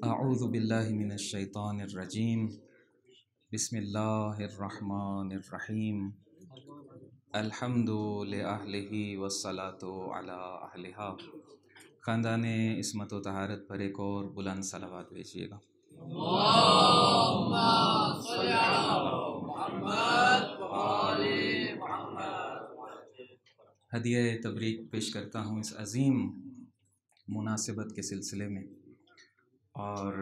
اعوذ باللہ من الشیطان الرجیم بسم اللہ الرحمن الرحیم الحمد لأہلہ والصلاة علی اہلہا۔ خاندان عصمت و طہارت پر ایک اور بلند صلوات بھیجیے گا۔ اللہم صلی علی محمد وآل محمد۔ ہدیہ تبریک پیش کرتا ہوں اس عظیم مناسبت کے سلسلے میں، اور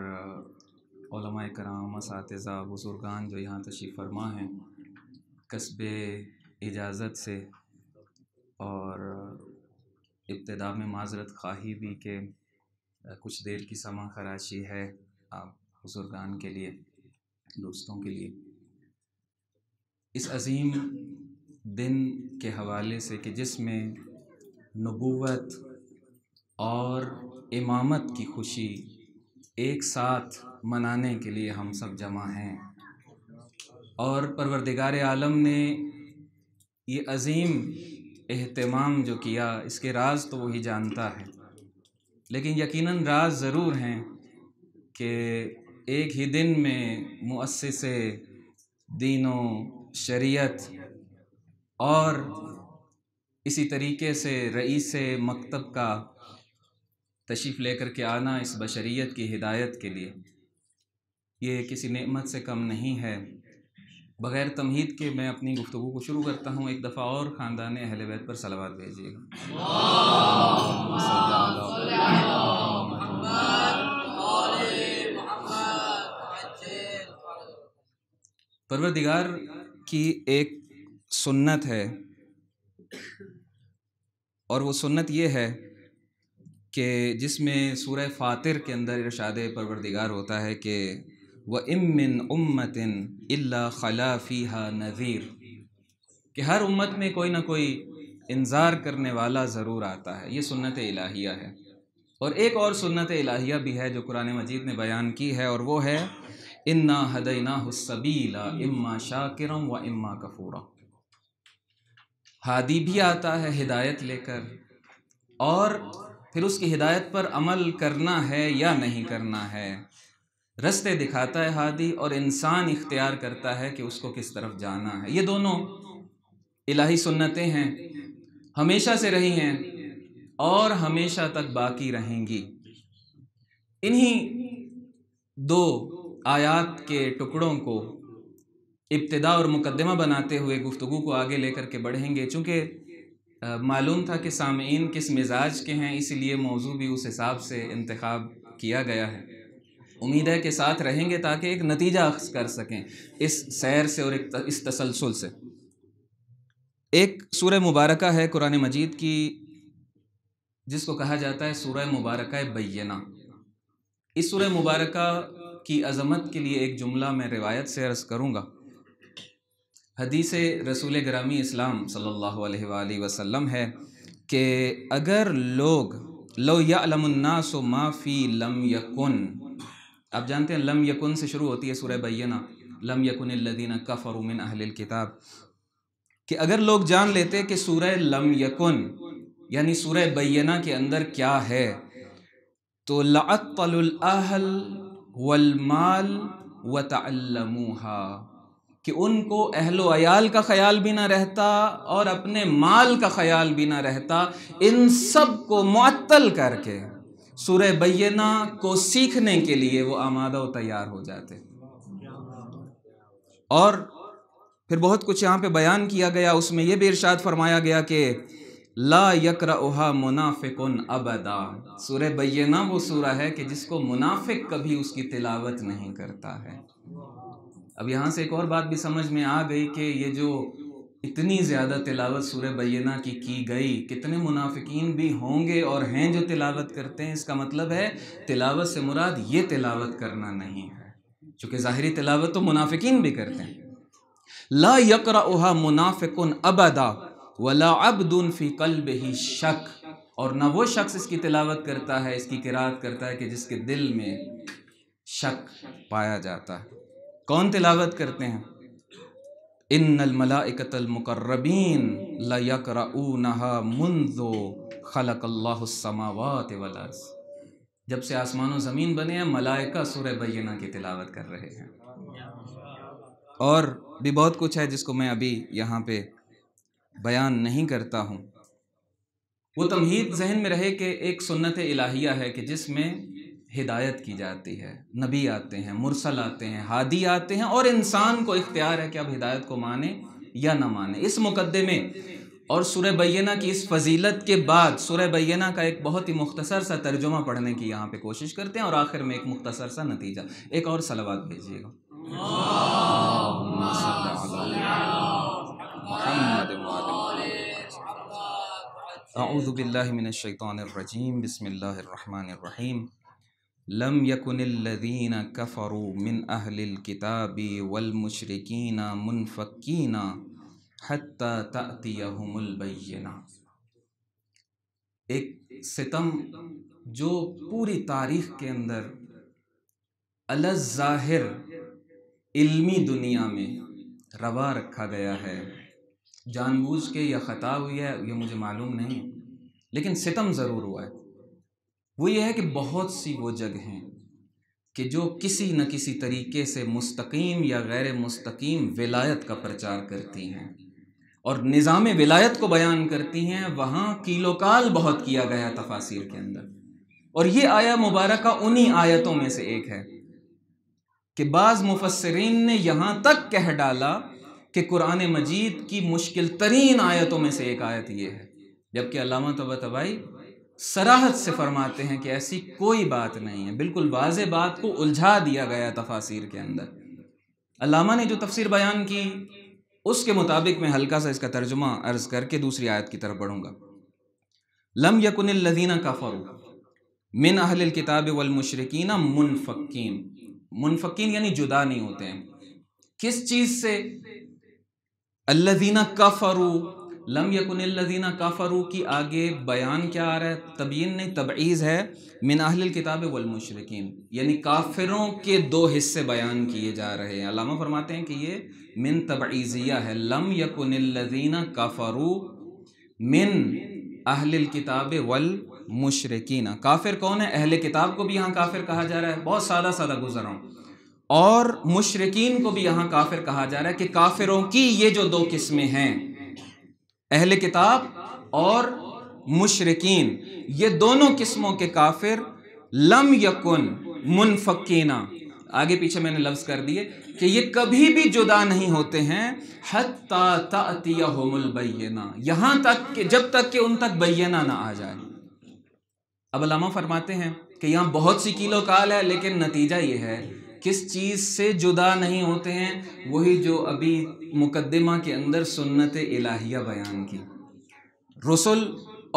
علماء کرام، اساتذہ، بزرگان جو یہاں تشریف فرما ہیں، قصب اجازت سے اور ابتدا میں معذرت خواہی بھی کہ کچھ دیر کی سماع خراشی ہے آپ بزرگان کے لیے، دوستوں کے لیے، اس عظیم دن کے حوالے سے کہ جس میں نبوت اور امامت کی خوشی ایک ساتھ منانے کے لیے ہم سب جمع ہیں، اور پروردگار عالم نے یہ عظیم اہتمام جو کیا، اس کے راز تو وہی جانتا ہے، لیکن یقیناً راز ضرور ہیں کہ ایک ہی دن میں مؤسس دین و شریعت اور اسی طریقے سے رئیس مکتب کا تشریف لے کر کے آنا اس بشریت کی ہدایت کے لیے، یہ کسی نعمت سے کم نہیں ہے۔ بغیر تمہید کے میں اپنی گفتگو کو شروع کرتا ہوں۔ ایک دفعہ اور خاندان اہل بیت پر صلوات بھیجیے گا۔ اللہم صلی علی محمد وآل محمد۔ پروردگار کی ایک سنت ہے، اور وہ سنت یہ ہے کہ جس میں سورہ فاطر کے اندر ارشاد پروردگار ہوتا ہے کہ وَإِن مِّنْ أُمَّةٍ إِلَّا خَلَا فِيهَا نَذِيرٌ، کہ ہر امت میں کوئی نہ کوئی انذار کرنے والا ضرور آتا ہے۔ یہ سنت الہیہ ہے۔ اور ایک اور سنت الہیہ بھی ہے جو قرآن مجید نے بیان کی ہے، اور وہ ہے إِنَّا هَدَيْنَاهُ السَّبِيلَ إِمَّا شَاكِرًا وَإِمَّا كَفُورًا۔ ہادی بھی آتا ہے ہدایت لے کر، اور پھر اس کی ہدایت پر عمل کرنا ہے یا نہیں کرنا ہے۔ رستے دکھاتا ہے ہادی، اور انسان اختیار کرتا ہے کہ اس کو کس طرف جانا ہے۔ یہ دونوں الہی سنتیں ہیں، ہمیشہ سے رہی ہیں اور ہمیشہ تک باقی رہیں گی۔ انہی دو آیات کے ٹکڑوں کو ابتدا اور مقدمہ بناتے ہوئے گفتگو کو آگے لے کر کے بڑھیں گے۔ چونکہ معلوم تھا کہ سامعین کس مزاج کے ہیں، اس لیے موضوع بھی اس حساب سے انتخاب کیا گیا ہے۔ امید ہے کہ ساتھ رہیں گے تاکہ ایک نتیجہ اخذ کر سکیں اس سیر سے اور اس تسلسل سے۔ ایک سورہ مبارکہ ہے قرآن مجید کی جس کو کہا جاتا ہے سورہ مبارکہ بینہ۔ اس سورہ مبارکہ کی عظمت کے لیے ایک جملہ میں روایت سے عرض کروں گا۔ حدیث رسول گرامی اسلام صلی اللہ علیہ وآلہ وسلم ہے کہ اگر لوگ لو یعلم الناس ما فی لم یکن، آپ جانتے ہیں لم یکن سے شروع ہوتی ہے سورہ بینہ، لم یکن الذین کفروا من اہل الکتاب، کہ اگر لوگ جان لیتے کہ سورہ لم یکن یعنی سورہ بینہ کے اندر کیا ہے، تو لعطلوا الاہل والمال وتعلموها، کہ ان کو اہل و عیال کا خیال بھی نہ رہتا اور اپنے مال کا خیال بھی نہ رہتا، ان سب کو معطل کر کے سورہ بینہ کو سیکھنے کے لیے وہ آمادہ و تیار ہو جاتے۔ اور پھر بہت کچھ یہاں پہ بیان کیا گیا، اس میں یہ بھی ارشاد فرمایا گیا کہ لا یقرأھا منافق ابدا، سورہ بینہ وہ سورہ ہے کہ جس کو منافق کبھی اس کی تلاوت نہیں کرتا ہے۔ اب یہاں سے ایک اور بات بھی سمجھ میں آ گئی کہ یہ جو اتنی زیادہ تلاوت سورہ بینہ کی گئی، کتنے منافقین بھی ہوں گے اور ہیں جو تلاوت کرتے ہیں۔ اس کا مطلب ہے تلاوت سے مراد یہ تلاوت کرنا نہیں ہے، چونکہ ظاہری تلاوت تو منافقین بھی کرتے ہیں۔ لا یقرأھا منافق ابدا ولا عبد فی قلبہ شک، اور نہ وہ شخص اس کی تلاوت کرتا ہے، اس کی قرات کرتا ہے کہ جس کے دل میں شک پایا جاتا ہے۔ کون تلاوت کرتے ہیں؟ ان الملائکۃ المقربین لیقرؤونہا منذ خلق اللہ السماوات والارض، جب سے آسمان و زمین بنے ہیں ملائکہ سورہ بینہ کی تلاوت کر رہے ہیں، اور بھی بہت کچھ ہے جس کو میں ابھی یہاں پہ بیان نہیں کرتا ہوں۔ وہ تمہید ذہن میں رہے کہ ایک سنت الہیہ ہے کہ جس میں ہدایت کی جاتی ہے، نبی آتے ہیں، مرسل آتے ہیں، ہادی آتے ہیں، اور انسان کو اختیار ہے کہ اب ہدایت کو مانے یا نہ مانے۔ اس مقدمے اور سورہ بینہ کی اس فضیلت کے بعد سورہ بینہ کا ایک بہت ہی مختصر سا ترجمہ پڑھنے کی یہاں پہ کوشش کرتے ہیں، اور آخر میں ایک مختصر سا نتیجہ۔ ایک اور صلوات بھیجیے گا۔ اللہم صل علی محمد وعلی اعوذ باللہ من الشیطان الرجیم، بسم اللہ الرحمن الرحیم۔ لم یکن الذین کفروا من اہل الکتاب والمشرکین منفکین حتی تأتیہم البینہ۔ ایک ستم جو پوری تاریخ کے اندر علی الظاہر علمی دنیا میں روا رکھا گیا ہے، جان بوجھ کے یا خطا ہوئی ہے یہ مجھے معلوم نہیں، لیکن ستم ضرور ہوا ہے۔ وہ یہ ہے کہ بہت سی وہ جگہیں کہ جو کسی نہ کسی طریقے سے مستقیم یا غیر مستقیم ولایت کا پرچار کرتی ہیں اور نظام ولایت کو بیان کرتی ہیں، وہاں کیلو کال بہت کیا گیا ہے تفاسیر کے اندر، اور یہ آیہ مبارکہ انہی آیتوں میں سے ایک ہے کہ بعض مفسرین نے یہاں تک کہہ ڈالا کہ قرآن مجید کی مشکل ترین آیتوں میں سے ایک آیت یہ ہے، جبکہ علامہ طباطبائی صراحت سے فرماتے ہیں کہ ایسی کوئی بات نہیں ہے، بالکل واضح بات کو الجھا دیا گیا تفاسیر کے اندر۔ علامہ نے جو تفسیر بیان کی اس کے مطابق میں ہلکا سا اس کا ترجمہ عرض کر کے دوسری آیت کی طرف بڑھوں گا۔ لم یکن الذین کفروا من اہل الکتاب والمشرکین منفکین۔ منفکین یعنی جدا نہیں ہوتے ہیں، کس چیز سے؟ الذین کفروا، لم یکن الذین کفروا کی آگے بیان کیا آ رہا ہے؟ تبیین نہیں، تبعیض ہے۔ من اہل الکتاب والمشرکین یعنی کافروں کے دو حصے بیان کیے جا رہے ہیں۔ علامہ فرماتے ہیں کہ یہ من تبعیضیہ ہے۔ لم یکن الذین کفروا من اہل الکتاب والمشرکین۔ کافر کون ہے؟ اہل کتاب کو بھی یہاں کافر کہا جا رہا ہے، بہت سادہ سادہ گزر رہا ہوں، اور مشرکین کو بھی یہاں کافر کہا جا رہا ہے کہ کافروں کی یہ جو دو قسمیں ہیں، اہل کتاب اور مشرکین، یہ دونوں قسموں کے کافر لم یکن منفکین، آگے پیچھے میں نے لفظ کر دیے کہ یہ کبھی بھی جدا نہیں ہوتے ہیں، حتی تأتیہم البینہ، یہاں تک کہ جب تک کہ ان تک بینہ نہ آ جائے۔ اب علامہ فرماتے ہیں کہ یہاں بہت سی کیلو کال ہے، لیکن نتیجہ یہ ہے کس چیز سے جدا نہیں ہوتے ہیں؟ وہی جو ابھی مقدمہ کے اندر سنت الہیہ بیان کی، رسل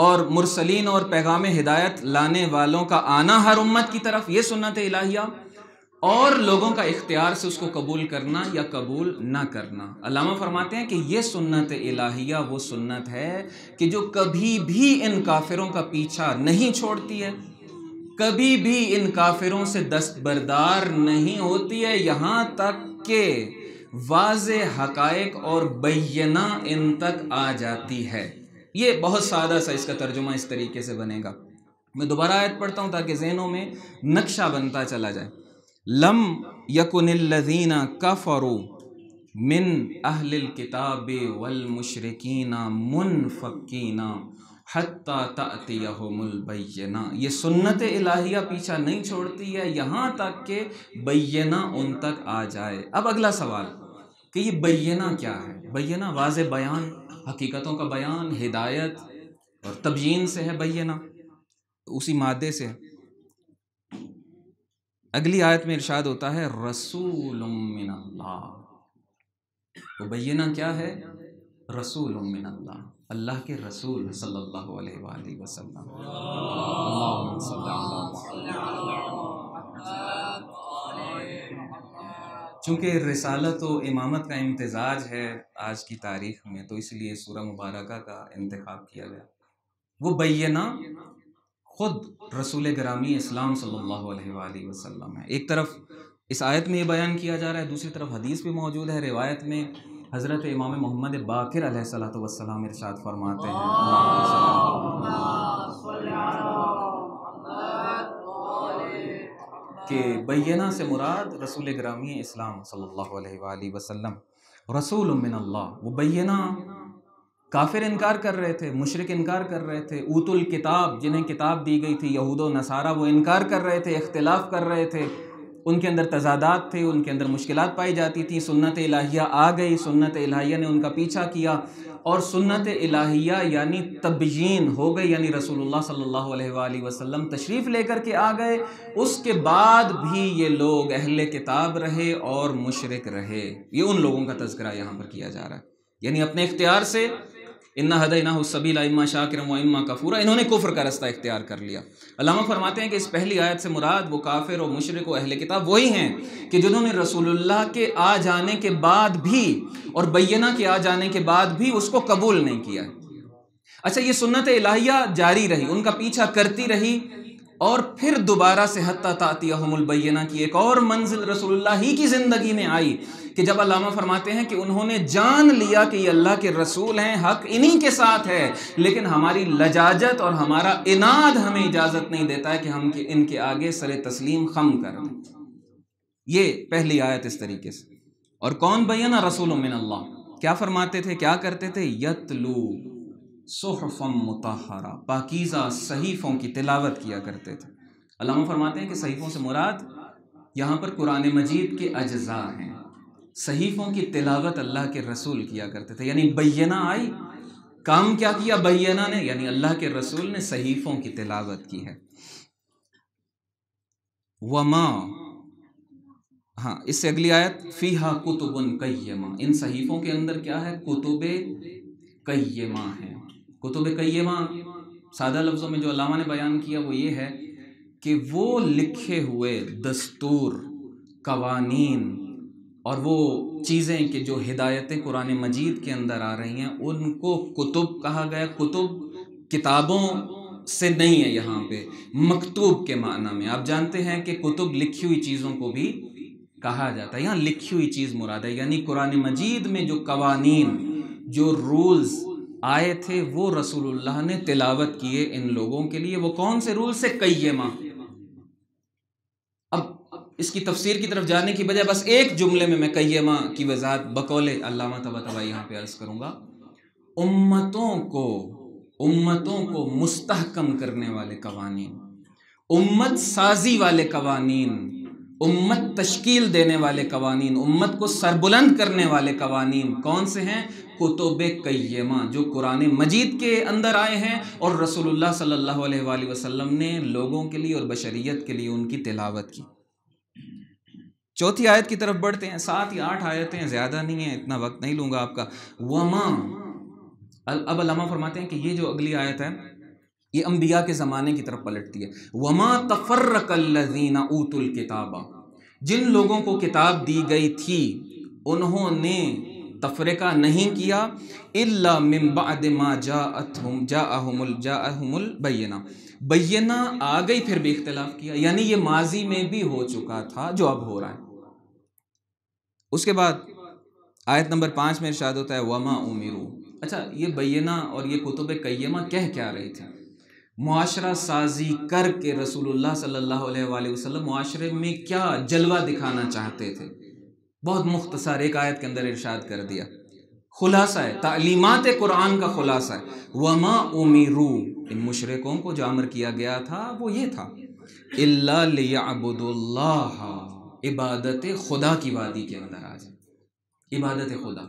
اور مرسلین اور پیغام ہدایت لانے والوں کا آنا ہر امت کی طرف، یہ سنت الہیہ، اور لوگوں کا اختیار سے اس کو قبول کرنا یا قبول نہ کرنا۔ علامہ فرماتے ہیں کہ یہ سنت الہیہ وہ سنت ہے کہ جو کبھی بھی ان کافروں کا پیچھا نہیں چھوڑتی ہے، کبھی بھی ان کافروں سے دستبردار نہیں ہوتی ہے، یہاں تک کہ واضح حقائق اور بینہ ان تک آ جاتی ہے۔ یہ بہت سادہ سا اس کا ترجمہ اس طریقے سے بنے گا۔ میں دوبارہ آیت پڑھتا ہوں تاکہ ذہنوں میں نقشہ بنتا چلا جائے۔ لم یکن الذین کفروا من اہل الکتاب والمشرکین منفکین حتی تأتیہم البینہ۔ یہ سنت الہیہ پیچھا نہیں چھوڑتی ہے یہاں تک کہ بینہ ان تک آ جائے۔ اب اگلا سوال کہ یہ بینہ کیا ہے؟ بینہ واضح بیان، حقیقتوں کا بیان، ہدایت اور تبیین سے ہے بینہ، اسی مادے سے۔ اگلی آیت میں ارشاد ہوتا ہے رسول من اللہ۔ تو بینہ کیا ہے؟ رسول من اللہ، اللہ کے رسول صلی اللہ علیہ وآلہ وسلم۔ اللہم صل علی محمد۔ چونکہ رسالت و امامت کا امتزاج ہے آج کی تاریخ میں، تو اس لیے سورہ مبارکہ کا انتخاب کیا گیا۔ وہ بینہ خود رسول گرامی اسلام صلی اللہ علیہ وآلہ وسلم ہے۔ ایک طرف اس آیت میں یہ بیان کیا جا رہا ہے، دوسری طرف حدیث بھی موجود ہے۔ روایت میں حضرت امام محمد باقر علیہ السلام ارشاد فرماتے ہیں کہ بینہ سے مراد رسول گرامی اسلام صلی اللہ علیہ وآلہ وسلم، رسول من اللہ۔ وہ بینہ کافر انکار کر رہے تھے، مشرک انکار کر رہے تھے، اوت الکتاب جنہیں کتاب دی گئی تھی یہود و نصارہ وہ انکار کر رہے تھے، اختلاف کر رہے تھے، ان کے اندر تضادات تھے، ان کے اندر مشکلات پائی جاتی تھیں۔ سنت الہیہ آ گئی، سنت الہیہ نے ان کا پیچھا کیا، اور سنت الہیہ یعنی تبیین ہو گئی، یعنی رسول اللہ صلی اللہ علیہ وآلہ وسلم تشریف لے کر کے آ گئے۔ اس کے بعد بھی یہ لوگ اہل کتاب رہے اور مشرک رہے۔ یہ ان لوگوں کا تذکرہ یہاں پر کیا جا رہا ہے، یعنی اپنے اختیار سے اِنَّا هَدَيْنَاهُ السَّبِيلَ إِمَّا شَاكِرًا وَإِمَّا كَفُورًا، انہوں نے کفر کا رستہ اختیار کر لیا۔ علامہ فرماتے ہیں کہ اس پہلی آیت سے مراد وہ کافر و مشرک و اہل کتاب وہی ہیں کہ جنہوں نے رسول اللہ کے آ جانے کے بعد بھی اور بینہ کے آ جانے کے بعد بھی اس کو قبول نہیں کیا۔ اچھا، یہ سنت الہیہ جاری رہی، ان کا پیچھا کرتی رہی، اور پھر دوبارہ سے حتی تأتیہم البینہ کی ایک اور منزل رسول اللہ ہی کی زندگی میں آئی کہ جب علامہ فرماتے ہیں کہ انہوں نے جان لیا کہ یہ اللہ کے رسول ہیں، حق انہی کے ساتھ ہے، لیکن ہماری لجاجت اور ہمارا عناد ہمیں اجازت نہیں دیتا ہے کہ ہم ان کے آگے سر تسلیم خم کر دیں۔ یہ پہلی آیت اس طریقے سے۔ اور کون بینہ؟ رسول من اللہ۔ کیا فرماتے تھے، کیا کرتے تھے؟ یتلو صحفا مطہرہ، پاکیزہ صحیفوں کی تلاوت کیا کرتے تھے۔ علامہ فرماتے ہیں کہ صحیفوں سے مراد یہاں پر قرآن مجید کے اجزاء ہیں۔ صحیفوں کی تلاوت اللہ کے رسول کیا کرتے تھے، یعنی بینہ آئی، کام کیا کیا بینہ نے؟ یعنی اللہ کے رسول نے صحیفوں کی تلاوت کی ہے۔ وما، ہاں اس سے اگلی آیت، فیہا کتب قیمہ، ان صحیفوں کے اندر کیا ہے؟ کتب قیمہ ہیں۔ کتب قیمہ سادہ لفظوں میں جو علامہ نے بیان کیا وہ یہ ہے کہ وہ لکھے ہوئے دستور، قوانین اور وہ چیزیں کہ جو ہدایتیں قرآن مجید کے اندر آ رہی ہیں ان کو کتب کہا گیا۔ کتب کتابوں سے نہیں ہے، یہاں پہ مکتوب کے معنی میں۔ آپ جانتے ہیں کہ کتب لکھی ہوئی چیزوں کو بھی کہا جاتا ہے، یہاں لکھی ہوئی چیز مراد ہے، یعنی قرآن مجید میں جو قوانین، جو رولز آئے تھے وہ رسول اللہ نے تلاوت کیے ان لوگوں کے لیے۔ وہ کون سے رول سے؟ قیمہ۔ اب اس کی تفسیر کی طرف جانے کی بجائے بس ایک جملے میں قیمہ کی وضاحت بقول علامہ طباطبائی یہاں پہ عرض کروں گا۔ امتوں کو مستحکم کرنے والے قوانین، امت سازی والے قوانین، امت تشکیل دینے والے قوانین، امت کو سربلند کرنے والے قوانین کون سے ہیں؟ کتب قیمہ، جو قرآن مجید کے اندر آئے ہیں اور رسول اللہ صلی اللہ علیہ وآلہ وسلم نے لوگوں کے لیے اور بشریت کے لیے ان کی تلاوت کی۔ چوتھی آیت کی طرف بڑھتے ہیں، 7 یا 8 آیتیں، زیادہ نہیں ہیں، اتنا وقت نہیں لوں گا آپ کا۔ وما، اب علامہ فرماتے ہیں کہ یہ جو اگلی آیت ہے یہ انبیاء کے زمانے کی طرف پلٹتی ہے۔ وما تفرق الذین اوتوا الکتاب، جن لوگوں کو کتاب دی گئی تھی انہوں نے تفرقہ نہیں کیا، الا من بعد ما جاءہم البینہ، بینہ آ گئی پھر بھی اختلاف کیا، یعنی یہ ماضی میں بھی ہو چکا تھا جو اب ہو رہا ہے۔ اس کے بعد آیت نمبر 5 میں ارشاد ہوتا ہے وما امروا۔ اچھا، یہ بینہ اور یہ کتب قیمہ کہہ کیا رہی تھی؟ معاشرہ سازی کر کے رسول اللہ صلی اللہ علیہ وآلہ وسلم معاشرے میں کیا جلوہ دکھانا چاہتے تھے؟ بہت مختصر ایک آیت کے اندر ارشاد کر دیا، خلاصہ ہے، تعلیمات قرآن کا خلاصہ ہے۔ وما امروا، ان مشرکوں کو جو امر کیا گیا تھا وہ یہ تھا، الا لیعبدوا اللہ، عبادت خدا کی وادی کے اندر آ جائے، عبادت خدا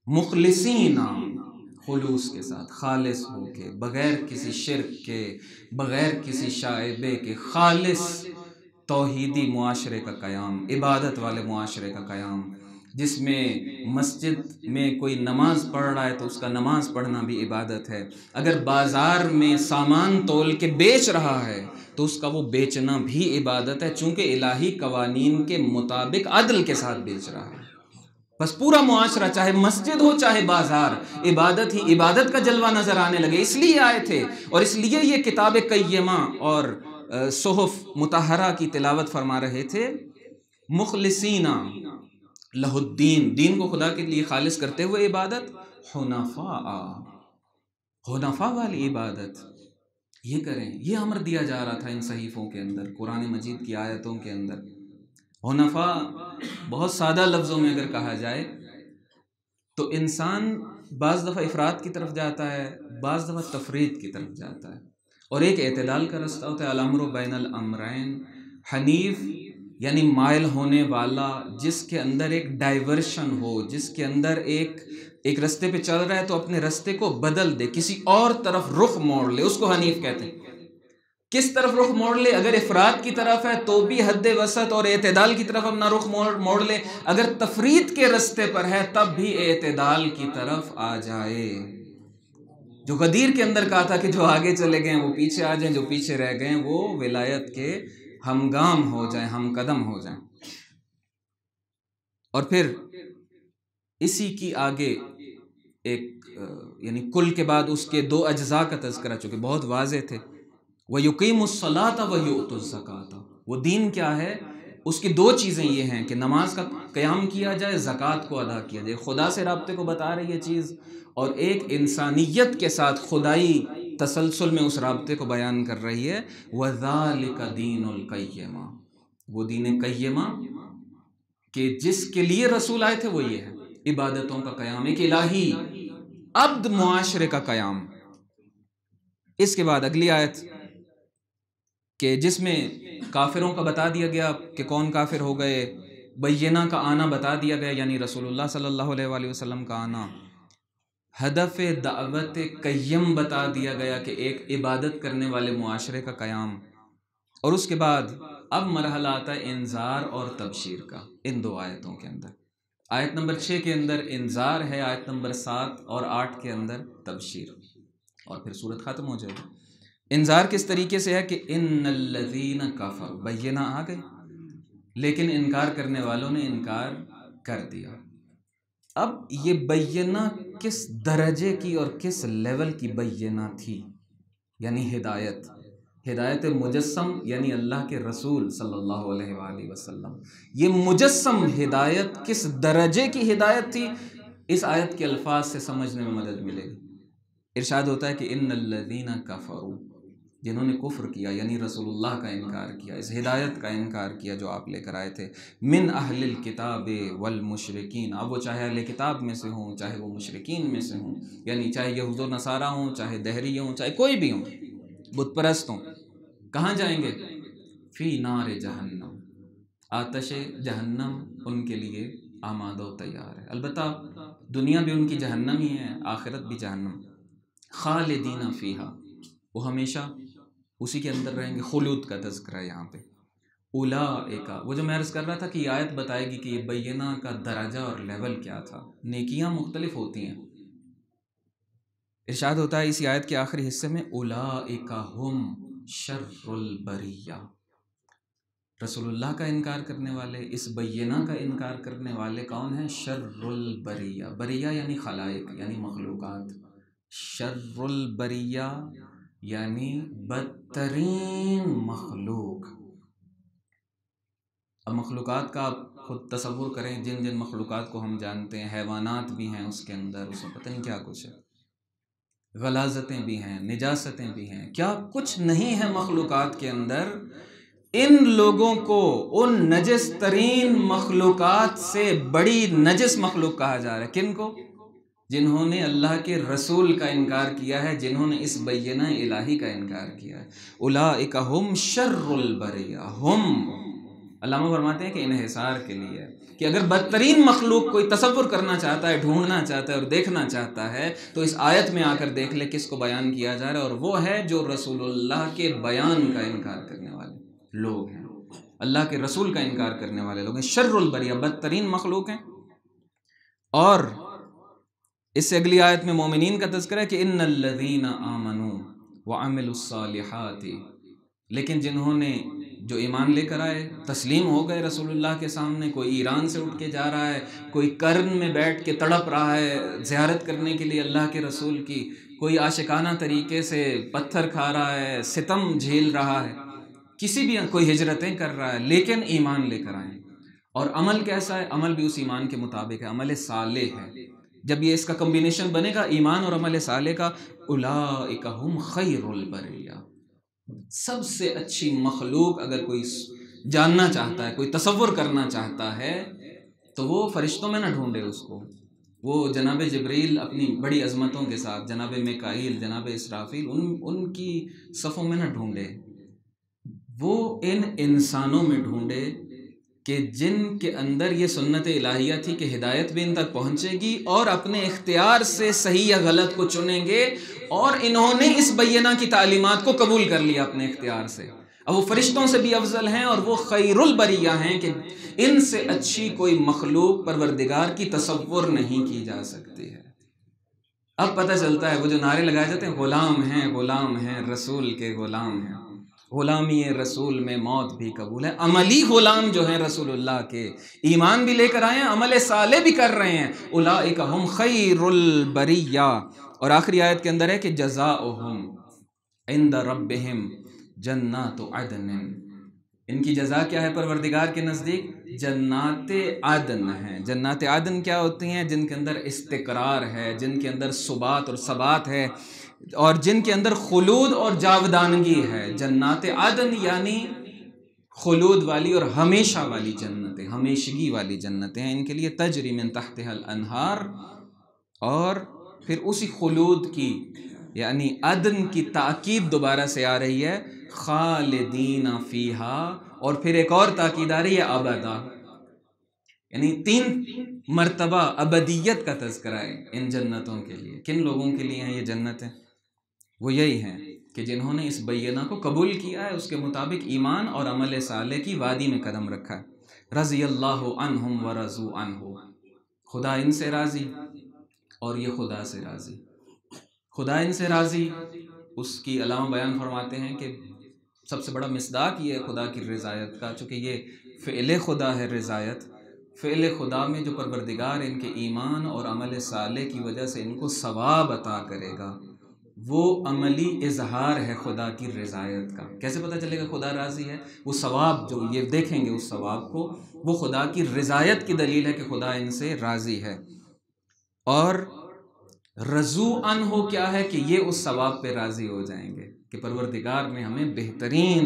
مخلصین، خلوص کے ساتھ، خالص ہو کے، بغیر کسی شرک کے، بغیر کسی شائبے کے، خالص توحیدی معاشرے کا قیام، عبادت والے معاشرے کا قیام، جس میں مسجد میں کوئی نماز پڑھ رہا ہے تو اس کا نماز پڑھنا بھی عبادت ہے، اگر بازار میں سامان تول کے بیچ رہا ہے تو اس کا وہ بیچنا بھی عبادت ہے، چونکہ الہی قوانین کے مطابق عدل کے ساتھ بیچ رہا ہے۔ بس پورا معاشرہ، چاہے مسجد ہو چاہے بازار، عبادت ہی عبادت کا جلوہ نظر آنے لگے، اس لیے آئے تھے، اور اس لیے یہ کتاب قیمہ اور صحف مطہرہ کی تلاوت فرما رہے تھے، مخلصین لہ الدین، دین کو خدا کے لیے خالص کرتے ہوئے عبادت، حنفاء، حنفاء والی عبادت، یہ کریں. یہ امر دیا جا رہا تھا ان صحیفوں کے اندر، قرآن مجید کی آیتوں کے اندر. حنفاء بہت سادہ لفظوں میں اگر کہا جائے تو انسان بعض دفعہ افراد کی طرف جاتا ہے، بعض دفعہ تفرید کی طرف جاتا ہے، اور ایک اعتدال کا رستہ ہوتا ہے. الامر بین الامرین، حنیف یعنی مائل ہونے والا، جس کے اندر ایک ڈائیورشن ہو، جس کے اندر ایک رستے پہ چل رہا ہے تو اپنے رستے کو بدل دے، کسی اور طرف رخ موڑ لے، اس کو حنیف کہتے ہیں. کس طرف رخ موڑ لے؟ اگر افراد کی طرف ہے تو بھی حد وسط اور اعتدال کی طرف اپنا رخ موڑ لے، اگر تفرید کے رستے پر ہے تب بھی اعتدال کی طرف آ جائے. جو غدیر کے اندر کہا تھا کہ جو آگے چلے گئے وہ پیچھے آ جائیں، جو پیچھے رہ گئے وہ ولایت کے ہمگام ہو جائیں، ہم قدم ہو جائیں. اور پھر اسی کی آگے ایک یعنی کل کے بعد اس کے دو اجزاء کا تذکرہ چونکہ بہت واضح تھے. وَيُقِيمُ الصَّلَاةَ وَيُؤْتُ الزَّكَاةَ. وہ دین کیا ہے؟ اس کی دو چیزیں یہ ہیں کہ نماز کا قیام کیا جائے، زکوٰۃ کو ادا کیا جائے. خدا سے رابطے کو بتا رہی ہے چیز، اور ایک انسانیت کے ساتھ خدائی تسلسل میں اس رابطے کو بیان کر رہی ہے. وَذَلِكَ دِينُ الْقَيِّمَةِ. وہ دین قیمہ کہ جس کے لیے رسول آئے تھے وہ یہ ہے، عبادتوں کا قیام، ایک الہی عبد معاشرے کا قیام. اس کے بعد اگلی آیت کہ جس میں کافروں کا بتا دیا گیا کہ کون کافر ہو گئے، بینہ کا آنا بتا دیا گیا، یعنی رسول اللہ صلی اللہ علیہ وآلہ وسلم کا آنا، ہدف دعوت قیم بتا دیا گیا کہ ایک عبادت کرنے والے معاشرے کا قیام. اور اس کے بعد اب مرحلہ آتا ہے انذار اور تبشیر کا ان دو آیتوں کے اندر. آیت نمبر 6 کے اندر انذار ہے، آیت نمبر 7 اور 8 کے اندر تبشیر، اور پھر سورت ختم ہو جائے گی. انذار کس طریقے سے ہے کہ ان الذین کفروا، بینہ آ گئی لیکن انکار کرنے والوں نے انکار کر دیا. اب یہ بینہ کس درجے کی اور کس لیول کی بینہ تھی؟ یعنی ہدایت مجسم، یعنی اللہ کے رسول صلی اللہ علیہ وآلہ وسلم. یہ مجسم ہدایت کس درجے کی ہدایت تھی؟ اس آیت کے الفاظ سے سمجھنے میں مدد ملے گی. ارشاد ہوتا ہے کہ ان الذین کفروا، جنہوں نے کفر کیا یعنی رسول اللہ کا انکار کیا، اس ہدایت کا انکار کیا جو آپ لے کر آئے تھے، من اہل الکتاب والمشرکین. اب وہ چاہے اہل کتاب میں سے ہوں، چاہے وہ مشرکین میں سے ہوں، یعنی چاہے یہود و نصارہ ہوں، چاہے دہری ہوں، چاہے کوئی بھی ہوں، بت پرست ہوں. کہاں جائیں گے؟ فی نار جہنم، آتش جہنم ان کے لیے آمادہ و تیار ہے. البتہ دنیا بھی ان کی جہنم ہی ہے، آخرت بھی جہنم. خالدین فیہا، وہ ہمیشہ اسی کے اندر رہیں گے. خلود کا تذکرہ یہاں پہ. اولئک، وہ جو میں عرض کر رہا تھا کہ یہ آیت بتائے گی کہ یہ بینہ کا درجہ اور لیول کیا تھا. نیکیاں مختلف ہوتی ہیں. ارشاد ہوتا ہے اسی آیت کے آخری حصے میں اولئک ہم شر البریہ. رسول اللہ کا انکار کرنے والے، اس بینہ کا انکار کرنے والے کون ہیں؟ شر البریہ. بریہ یعنی خلائق، یعنی مخلوقات. شر البریہ یعنی بدترین مخلوق. اب مخلوقات کا آپ خود تصور کریں، جن جن مخلوقات کو ہم جانتے ہیں، حیوانات بھی ہیں اس کے اندر، اس میں پتہ نہیں کیا کچھ ہے، غلاظتیں بھی ہیں، نجاستیں بھی ہیں، کیا کچھ نہیں ہے مخلوقات کے اندر. ان لوگوں کو ان نجس ترین مخلوقات سے بڑی نجس مخلوق کہا جا رہا ہے. کن کو؟ جنہوں نے اللہ کے رسول کا انکار کیا ہے، جنہوں نے اس بینہ الہی کا انکار کیا ہے. اولئک ہم شر البریہ. ہم، علامہ فرماتے ہیں کہ انحصار کے لیے، کہ اگر بدترین مخلوق کوئی تصور کرنا چاہتا ہے، ڈھونڈنا چاہتا ہے اور دیکھنا چاہتا ہے تو اس آیت میں آ کر دیکھ لے کس کو بیان کیا جا رہا ہے، اور وہ ہے جو رسول اللہ کے بیان کا انکار کرنے والے لوگ ہیں، اللہ کے رسول کا انکار کرنے والے لوگ ہیں. شر البریہ، بدترین مخلوق ہیں. اور اس سے اگلی آیت میں مومنین کا تذکرہ ہے کہ ان الذین آمنوا وعملوا الصالحات. لیکن جنہوں نے جو ایمان لے کر آئے، تسلیم ہو گئے رسول اللہ کے سامنے، کوئی ایران سے اٹھ کے جا رہا ہے، کوئی کرن میں بیٹھ کے تڑپ رہا ہے زیارت کرنے کے لیے اللہ کے رسول کی، کوئی عاشقانہ طریقے سے پتھر کھا رہا ہے، ستم جھیل رہا ہے، کسی بھی کوئی ہجرتیں کر رہا ہے، لیکن ایمان لے کر آئیں. اور عمل کیسا ہے؟ عمل بھی اس ایمان کے مطابق ہے، عمل صالح ہے. جب یہ اس کا کمبینیشن بنے گا ایمان اور عمل صالح کا، اولئک ہم خیر البریہ، سب سے اچھی مخلوق اگر کوئی جاننا چاہتا ہے، کوئی تصور کرنا چاہتا ہے، تو وہ فرشتوں میں نہ ڈھونڈے اس کو، وہ جناب جبریل اپنی بڑی عظمتوں کے ساتھ، جناب میکائیل، جناب اسرافیل، ان کی صفوں میں نہ ڈھونڈے، وہ ان انسانوں میں ڈھونڈے کہ جن کے اندر یہ سنت الہیہ تھی کہ ہدایت بھی ان تک پہنچے گی اور اپنے اختیار سے صحیح یا غلط کو چنیں گے، اور انہوں نے اس بینہ کی تعلیمات کو قبول کر لیا اپنے اختیار سے۔ اب وہ فرشتوں سے بھی افضل ہیں اور وہ خیر البریہ ہیں کہ ان سے اچھی کوئی مخلوق پروردگار کی تصور نہیں کی جا سکتی ہے۔ اب پتہ چلتا ہے وہ جو نعرے لگائے جاتے ہیں، غلام ہیں رسول کے غلام ہیں، غلامی رسول میں موت بھی قبول ہے۔ عملی غلام جو ہیں رسول اللہ کے، ایمان بھی لے کر آئے ہیں، عمل صالح بھی کر رہے ہیں، اولئک ہم خیر البریہ۔ اور آخری آیت کے اندر ہے کہ جزاؤہم عند ربہم جنات عدن، ان کی جزا کیا ہے پروردگار کے نزدیک؟ جنات عدن ہیں۔ جنات عدن کیا ہوتی ہیں؟ جن کے اندر استقرار ہے، جن کے اندر ثبات اور ثبات ہے، اور جن کے اندر خلود اور جاودانگی ہے۔ جنات عدن یعنی خلود والی اور ہمیشہ والی جنتیں، ہمیشگی والی جنتیں ہیں، ان کے لیے تجری من تحتها الانہار۔ اور پھر اسی خلود کی یعنی عدن کی تاکید دوبارہ سے آ رہی ہے، خالدین فیہا، اور پھر ایک اور تاکید آ رہی ہے ابدا، یعنی 3 مرتبہ ابدیت کا تذکرہ ہے ان جنتوں کے لیے۔ کن لوگوں کے لیے ہیں یہ جنتیں؟ وہ یہی ہیں کہ جنہوں نے اس بینہ کو قبول کیا ہے، اس کے مطابق ایمان اور عمل صالح کی وادی میں قدم رکھا ہے۔ رضی اللہ عنہم ورضوا عنہ، خدا ان سے راضی اور یہ خدا سے راضی۔ خدا ان سے راضی، اس کی علامہ بیان فرماتے ہیں کہ سب سے بڑا مصداق یہ ہے خدا کی رضایت کا، چونکہ یہ فعل خدا ہے رضایت، فعل خدا میں جو پروردگار ان کے ایمان اور عمل صالح کی وجہ سے ان کو ثواب عطا کرے گا، وہ عملی اظہار ہے خدا کی رضایت کا۔ کیسے پتہ چلے گا خدا راضی ہے؟ وہ ثواب جو یہ دیکھیں گے، اس ثواب کو، وہ خدا کی رضایت کی دلیل ہے کہ خدا ان سے راضی ہے۔ اور رضو عنہ کیا ہے؟ کہ یہ اس ثواب پہ راضی ہو جائیں گے کہ پروردگار نے ہمیں بہترین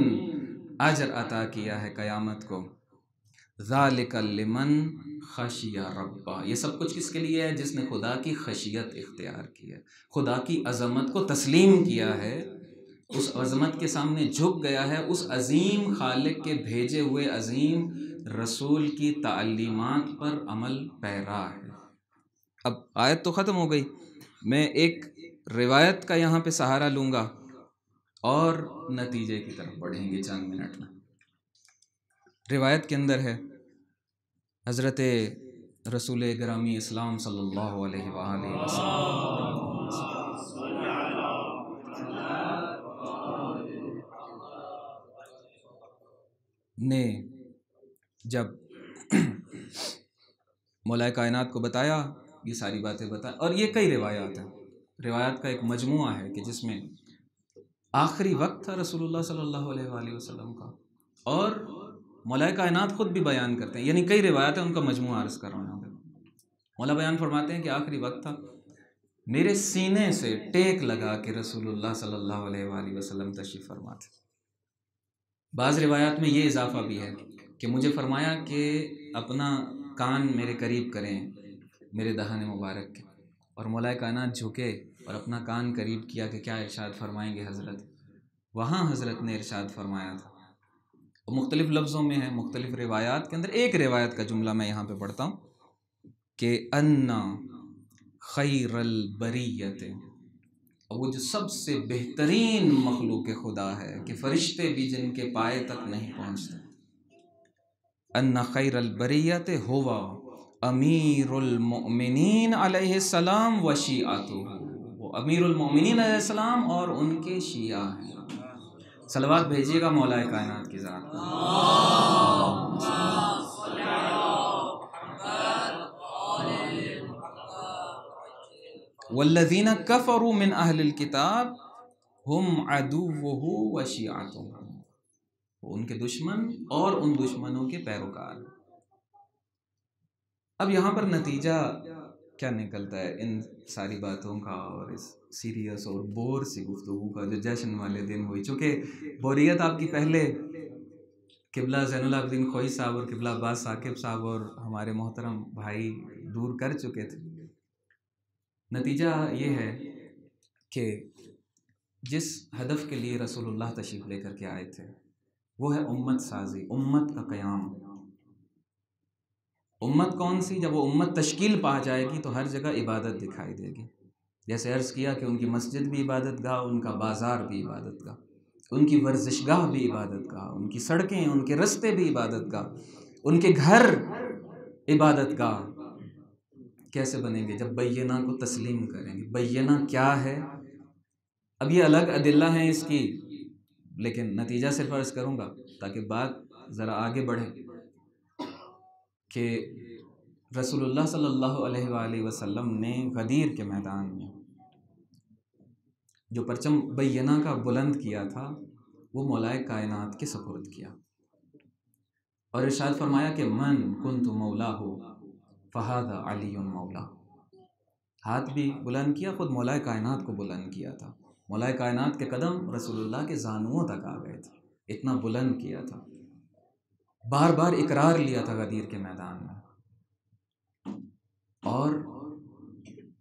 اجر عطا کیا ہے قیامت کو۔ ذالک لمن خشی ربہ، یہ سب کچھ کس کے لیے ہے؟ جس نے خدا کی خشیت اختیار کی ہے، خدا کی عظمت کو تسلیم کیا ہے، اس عظمت کے سامنے جھک گیا ہے، اس عظیم خالق کے بھیجے ہوئے عظیم رسول کی تعلیمات پر عمل پیرا ہے۔ اب آیت تو ختم ہو گئی، میں ایک روایت کا یہاں پہ سہارا لوں گا اور نتیجے کی طرف بڑھیں گے چند منٹ میں۔ روایت کے اندر ہے حضرت رسول گرامی اسلام صلی اللہ علیہ وآلہ وسلم نے جب مولا کائنات کو بتایا، یہ ساری باتیں بتائیں، اور یہ کئی روایات ہیں، روایات کا ایک مجموعہ ہے کہ جس میں آخری وقت تھا رسول اللہ صلی اللہ علیہ وآلہ وسلم کا، اور مولا کائنات خود بھی بیان کرتے ہیں، یعنی کئی روایات ہیں، ان کا مجموعہ عرض کر رہا ہوں۔ مولا بیان فرماتے ہیں کہ آخری وقت تھا، میرے سینے سے ٹیک لگا کہ رسول اللہ صلی اللہ علیہ وآلہ وسلم تشریف فرما تھے۔ بعض روایات میں یہ اضافہ بھی ہے کہ مجھے فرمایا کہ اپنا کان میرے قریب کریں میرے دہان مبارک کے، اور مولا کائنات جھکے اور اپنا کان قریب کیا کہ کیا ارشاد فرمائیں گے حضرت۔ وہاں حضرت نے ارشاد فرمایا تھا، مختلف لفظوں میں ہے، مختلف روایات کے اندر۔ ایک روایت کا جملہ میں یہاں پہ پڑھتا ہوں کہ انا خیر البریت، وہ جو سب سے بہترین مخلوق خدا ہے کہ فرشتے بھی جن کے پائے تک نہیں پہنچتے، ان خیر البریت ہوا امیر المؤمنین علیہ السلام و شیعتہ، وہ امیر المؤمنین علیہ السلام اور ان کے شیعہ ہیں۔ صلوات بھیجیے گا مولا کائنات کی ذات پر۔ والذین کفروا من اہل الکتاب ہم عدوہ و شیعتہ، وہ ان کے دشمن اور ان دشمنوں کے پیروکار۔ اب یہاں پر نتیجہ کیا نکلتا ہے ان ساری باتوں کا اور اس سیریس اور بور سی گفتگو کا جو جشن والے دن ہوئی. چونکہ بوریت آپ کی پہلے قبلہ زین العابدین کھوئی صاحب اور قبلہ عباس ثاقب صاحب اور ہمارے محترم بھائی دور کر چکے تھے. نتیجہ یہ ہے کہ جس ہدف کے لیے رسول اللہ تشریف لے کر کے آئے تھے وہ ہے امت سازی، امت کا قیام. امت کون سی؟ جب وہ امت تشکیل پا جائے گی تو ہر جگہ عبادت دکھائی دے گی. جیسے عرض کیا کہ ان کی مسجد بھی عبادت گاہ، ان کا بازار بھی عبادت گاہ، ان کی ورزش گاہ بھی عبادت گاہ، ان کی سڑکیں، ان کے رستے بھی عبادت گاہ، ان کے گھر عبادت گاہ. کیسے بنیں گے؟ جب بینہ کو تسلیم کریں گے. بینہ کیا ہے؟ اب یہ الگ ادلہ ہیں اس کی، لیکن نتیجہ صرف عرض کروں گا تاکہ بات ذرا آگے بڑھے کہ رسول اللہ صلی اللہ علیہ وآلہ وسلم نے غدیر کے میدان میں جو پرچم بینہ کا بلند کیا تھا وہ مولائے کائنات کے سپرد کیا اور ارشاد فرمایا کہ من کنت مولا ہو فہذا علی مولا. ہاتھ بھی بلند کیا، خود مولائے کائنات کو بلند کیا تھا. مولائے کائنات کے قدم رسول اللہ کے زانوؤں تک آ گئے تھے، اتنا بلند کیا تھا. بار بار اقرار لیا تھا غدیر کے میدان میں، اور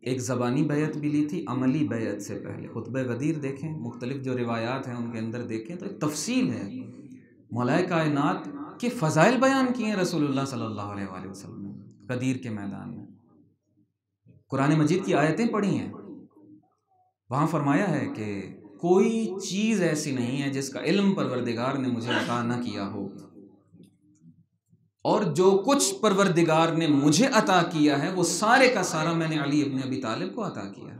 ایک زبانی بیعت بھی لی تھی عملی بیعت سے پہلے. خطبہ غدیر دیکھیں، مختلف جو روایات ہیں ان کے اندر دیکھیں تو ایک تفصیل ہے. مولائے کائنات کے فضائل بیان کیے رسول اللہ صلی اللہ علیہ وآلہ وسلم نے غدیر کے میدان میں. قرآن مجید کی آیتیں پڑھی ہیں، وہاں فرمایا ہے کہ کوئی چیز ایسی نہیں ہے جس کا علم پروردگار نے مجھے عطا نہ کیا ہو، اور جو کچھ پروردگار نے مجھے عطا کیا ہے وہ سارے کا سارا میں نے علی ابن ابی طالب کو عطا کیا.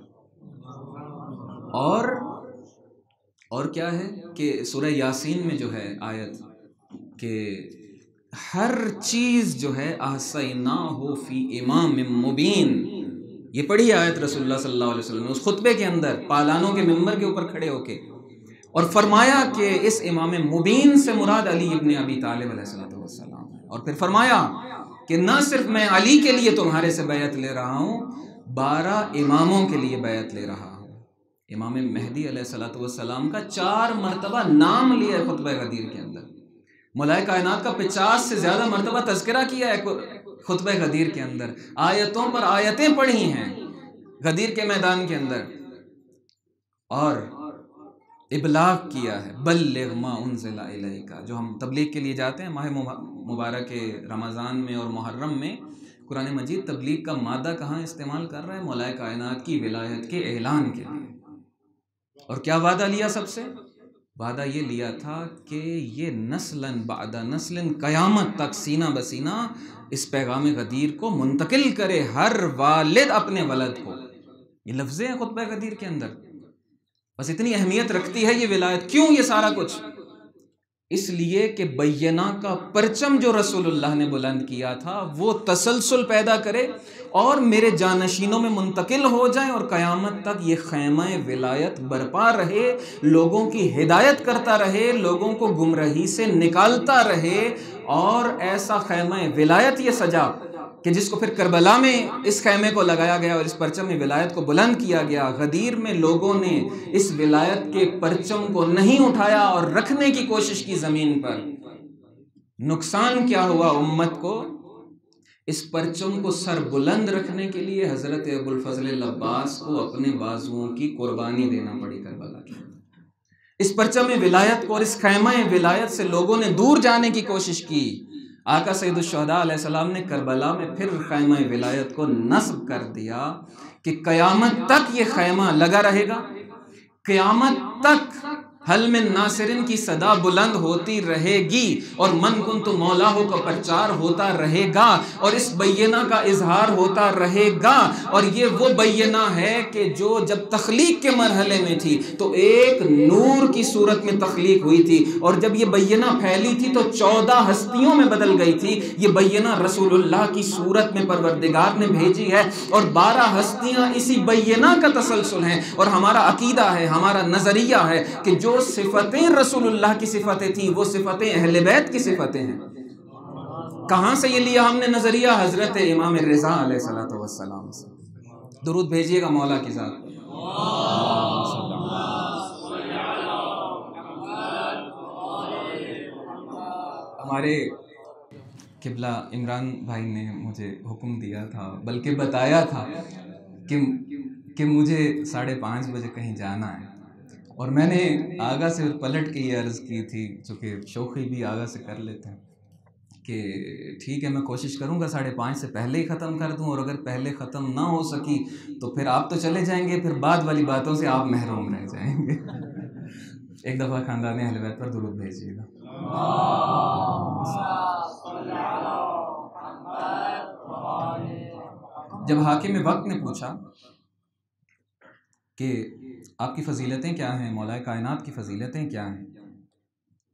اور کیا ہے کہ سورہ یاسین میں جو ہے آیت کہ ہر چیز جو ہے احصیناہ فی امام مبین، یہ پڑھی آیت رسول اللہ صلی اللہ علیہ وسلم نے اس خطبے کے اندر پالانوں کے ممبر کے اوپر کھڑے ہو کے، اور فرمایا کہ اس امام مبین سے مراد علی ابن ابی طالب علیہ السلام ہے. اور پھر فرمایا کہ نہ صرف میں علی کے لیے تمہارے سے بیعت لے رہا ہوں، 12 اماموں کے لیے بیعت لے رہا ہوں. امام مہدی علیہ السلام کا 4 مرتبہ نام لیا ہے خطبہ غدیر کے اندر. مولائے کائنات کا 50 سے زیادہ مرتبہ تذکرہ کیا ہے خطبہ غدیر کے اندر. آیتوں پر آیتیں پڑھی ہیں غدیر کے میدان کے اندر، اور ابلاغ کیا ہے بلغ ما انزل الیک. جو ہم تبلیغ کے لیے جاتے ہیں ماہ مبارک رمضان میں اور محرم میں، قرآن مجید تبلیغ کا مادہ کہاں استعمال کر رہا ہے؟ مولائے کائنات کی ولایت کے اعلان کے لیے. اور کیا وعدہ لیا؟ سب سے وعدہ یہ لیا تھا کہ یہ نسلاً بعد نسلاً قیامت تک سینہ بسینہ اس پیغام غدیر کو منتقل کرے ہر والد اپنے ولد کو. یہ لفظیں ہیں خطبہ غدیر کے اندر. بس اتنی اہمیت رکھتی ہے یہ ولایت. کیوں یہ سارا کچھ؟ اس لیے کہ بینہ کا پرچم جو رسول اللہ نے بلند کیا تھا وہ تسلسل پیدا کرے اور میرے جانشینوں میں منتقل ہو جائیں، اور قیامت تک یہ خیمہ ولایت برپا رہے، لوگوں کی ہدایت کرتا رہے، لوگوں کو گمراہی سے نکالتا رہے. اور ایسا خیمہ ولایت یہ سجا کہ جس کو پھر کربلا میں اس خیمے کو لگایا گیا اور اس پرچم ولایت کو بلند کیا گیا. غدیر میں لوگوں نے اس ولایت کے پرچم کو نہیں اٹھایا اور رکھنے کی کوشش کی زمین پر. نقصان کیا ہوا امت کو؟ اس پرچم کو سر بلند رکھنے کے لیے حضرت ابو الفضل العباس کو اپنے بازوؤں کی قربانی دینا پڑی کربلا کے. اس پرچم ولایت کو اور اس خیمہ ولایت سے لوگوں نے دور جانے کی کوشش کی. آقا سید الشہداء علیہ السلام نے کربلا میں پھر خیمہ ولایت کو نصب کر دیا کہ قیامت تک یہ خیمہ لگا رہے گا، قیامت تک حل من ناصرین کی صدا بلند ہوتی رہے گی، اور من کنت مولا ہو کا پرچار ہوتا رہے گا، اور اس بینہ کا اظہار ہوتا رہے گا. اور یہ وہ بینہ ہے کہ جو جب تخلیق کے مرحلے میں تھی تو ایک نور کی صورت میں تخلیق ہوئی تھی، اور جب یہ بینہ پھیلی تھی تو 14 ہستیوں میں بدل گئی تھی. یہ بینہ رسول اللہ کی صورت میں پروردگار نے بھیجی ہے، اور 12 ہستیاں اسی بینہ کا تسلسل ہیں. اور ہمارا عقیدہ ہے، ہمارا نظریہ ہے کہ جو صفتیں رسول اللہ کی صفتیں تھیں وہ صفتیں اہل بیت کی صفتیں ہیں. کہاں سے یہ لیا ہم نے نظریہ؟ حضرت امام رضا علیہ السلام سے. درود بھیجیے گا مولا کی ذات پر۔ ہمارے قبلہ عمران بھائی نے مجھے حکم دیا تھا، بلکہ بتایا تھا کہ مجھے 5:30 بجے کہیں جانا ہے، اور میں نے آگا سے پلٹ کے یہ عرض کی تھی، چونکہ شوخی بھی آگا سے کر لیتے ہیں، کہ ٹھیک ہے میں کوشش کروں گا 5:30 سے پہلے ہی ختم کر دوں، اور اگر پہلے ختم نہ ہو سکی تو پھر آپ تو چلے جائیں گے، پھر بعد والی باتوں سے آپ محروم رہ جائیں گے۔ ایک دفعہ خاندان اہل بیت پر درود بھیجیے گا۔ جب حاکم وقت نے پوچھا کہ آپ کی فضیلتیں کیا ہیں، مولا کائنات کی فضیلتیں کیا ہیں،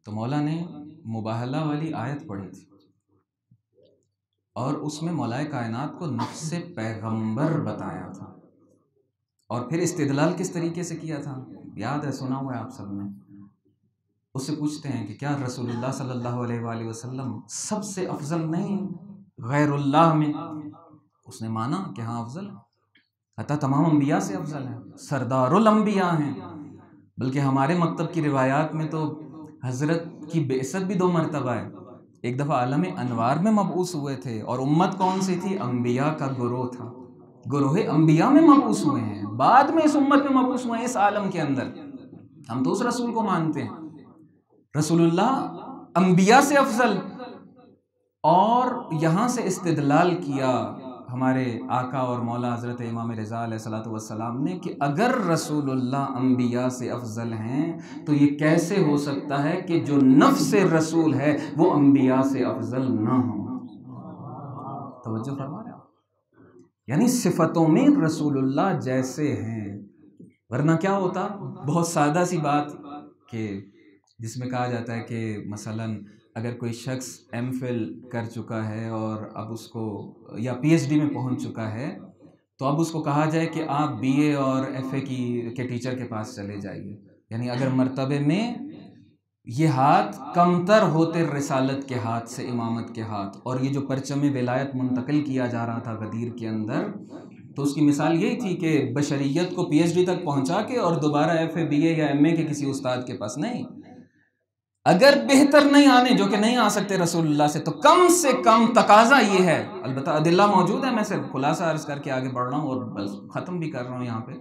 تو مولا نے مباہلہ والی آیت پڑھی تھی، اور اس میں مولا کائنات کو نفس پیغمبر بتایا تھا، اور پھر استدلال کس طریقے سے کیا تھا یاد ہے، سنا ہوا ہے آپ سب نے۔ اس سے پوچھتے ہیں کہ کیا رسول اللہ صلی اللہ علیہ وآلہ وسلم سب سے افضل نہیں غیر اللہ میں؟ اس نے مانا کہ ہاں افضل ہے، حتیٰ تمام انبیاء سے افضل ہیں، سردار الانبیاء ہیں، بلکہ ہمارے مکتب کی روایات میں تو حضرت کی بعثت بھی 2 مرتبہ ہے۔ ایک دفعہ عالم انوار میں مبعوث ہوئے تھے، اور امت کون سی تھی؟ انبیاء کا گروہ تھا، گروہ انبیاء میں مبعوث ہوئے ہیں، بعد میں اس امت میں مبعوث ہوئے ہیں، اس عالم کے اندر۔ ہم تو اس رسول کو مانتے ہیں، رسول اللہ انبیاء سے افضل۔ اور یہاں سے استدلال کیا ہمارے آقا اور مولا حضرت امام رضا علیہ الصلوۃ والسلام نے کہ اگر رسول اللہ انبیاء سے افضل ہیں تو یہ کیسے ہو سکتا ہے کہ جو نفس رسول ہے وہ انبیاء سے افضل نہ ہو؟ توجہ فرمایا، یعنی صفتوں میں رسول اللہ جیسے ہیں، ورنہ کیا ہوتا؟ بہت سادہ سی بات کہ جس میں کہا جاتا ہے کہ مثلاً اگر کوئی شخص ایم فل کر چکا ہے اور اب اس کو یا پی ایچ ڈی میں پہنچ چکا ہے، تو اب اس کو کہا جائے کہ آپ بی اے اور ایف اے کے ٹیچر کے پاس چلے جائیے، یعنی اگر مرتبے میں یہ ہاتھ کمتر ہوتے رسالت کے ہاتھ سے، امامت کے ہاتھ، اور یہ جو پرچم ولایت منتقل کیا جا رہا تھا غدیر کے اندر، تو اس کی مثال یہی تھی کہ بشریت کو پی ایچ ڈی تک پہنچا کے اور دوبارہ ایف اے بی اے یا ایم اے کے کسی استاد کے پاس نہیں۔ اگر بہتر نہیں آنے، جو کہ نہیں آ سکتے رسول اللہ سے، تو کم سے کم تقاضا یہ ہے، البتہ ادلہ موجود ہے، میں صرف خلاصہ عرض کر کے آگے بڑھ رہا ہوں اور بس ختم بھی کر رہا ہوں یہاں پہ،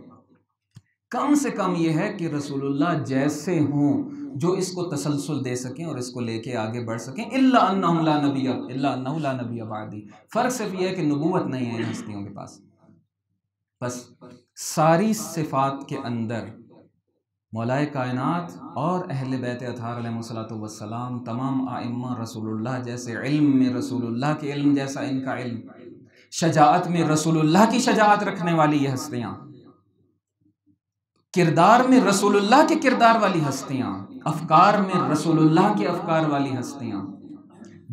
کم سے کم یہ ہے کہ رسول اللہ جیسے ہوں جو اس کو تسلسل دے سکیں اور اس کو لے کے آگے بڑھ سکیں، الا انہ لا نبی بعدی، فرق صرف یہ ہے کہ نبوت نہیں ہے ان ہستیوں کے پاس۔ بس ساری صفات کے اندر مولائے کائنات اور اہل بیت اطہار علیہ الصلوۃ والسلام، تمام ائمہ رسول اللہ جیسے، علم میں رسول اللہ کے علم جیسا ان کا علم، شجاعت میں رسول اللہ کی شجاعت رکھنے والی یہ ہستیاں، کردار میں رسول اللہ کے کردار والی ہستیاں، افکار میں رسول اللہ کے افکار والی ہستیاں،